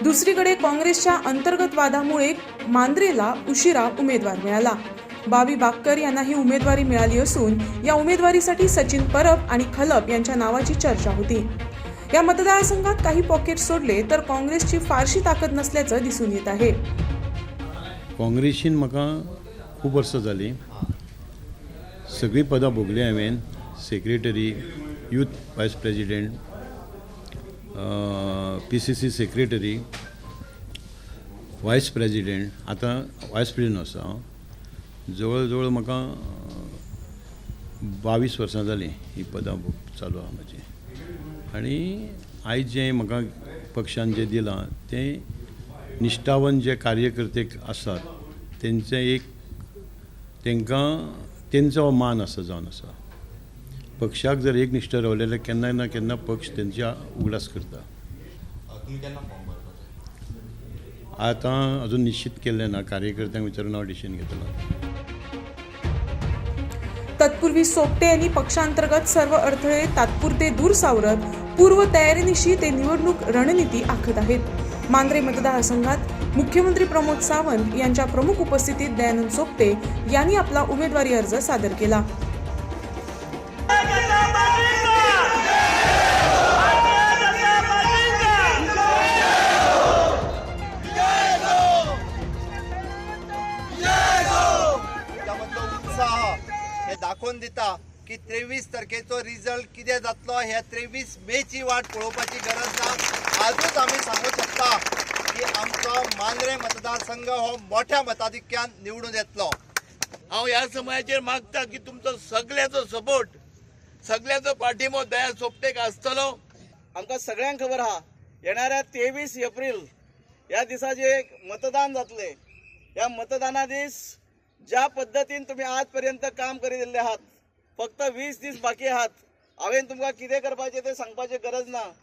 दुसरीकडे काँग्रेसच्या अंतर्गत वादामुळे मांद्रेला उशिरा उमेदवार मिळाला। बावी बाक्कर यांना ही उमेदवारी मिळाली असून या उमेदवारीसाठी सचिन परब आणि खलप यांच्या नावाची चर्चा होती। या मतदारसंघात काही पॉकेट सोडले तर काँग्रेसची फारशी ताकद नसल्याचं दिसून येत आहे। काँग्रेसीन म्हाका खूब वर्सां जालीं, सगळीं पदां भोगलीं हांवें, सेक्रेटरी, यूथ वायस प्रेसिडेंट, PCC सेक्रेटरी, वायस प्रेसिडेंट, आतां वायस प्रेसिडेंट आसा। जवळ जवळ म्हाका 22 वर्सां जालीं ही पदां चालू आहा म्हजी। आनी आयज जें म्हाका पक्षान जें दिलां तें निश्ठावन जे कार्यकर्ते आसात तेंकां तेंचो मान आसा जावन आसा। पक्षाक जर एक निश्ठ रावले जाल्यार केन्ना ना केन्ना पक्ष तेंच्या उगडास करता। आतां अजून निश्चित केल्लें ना, कार्यकर्त्यांक विचारून हांव डिसिजन घेतलो। तत्पूर्वी सोपटे यांनी पक्षांतर्गत सर्व अडथळे तात्पुरते दूर सावरत पूर्व तयारीनिशी ते निवडणूक रणनीती आखत आहेत। मांद्रे मतदारसंघात मुख्यमंत्री प्रमोद सावंत यांच्या प्रमुख उपस्थितीत दयानंद सोपटे यांनी आपला उमेदवारी अर्ज सादर केला। दाखोवन दिता की 23 तारखेचो रिजल्ट कितें जातलो। ह्या 23 मेची वाट पळोवपाची गरज ना। आजूच आमी सांगू शकता की आमचो मांद्रे मतदारसंघ हो मोठ्या मताधिक्यान निवडून येतलो। हांव ह्या समयाचेर मागता की तुमचो सगळ्याचो सपोर्ट, सगळ्याचो पाठिंबो दया सोपटेक आसतलो। आमकां सगळ्यांक खबर आहा येणाऱ्या 23 एप्रिल ह्या दिसाचे मतदान जातले। ह्या मतदाना दीस ज्या पद्धतीन तुम्ही आजपर्यंत काम करीत आहात, फक्त 20 दीस बाकी आहात। हांवें तुमकां कितें करपाचें तें सांगपाची गरज ना।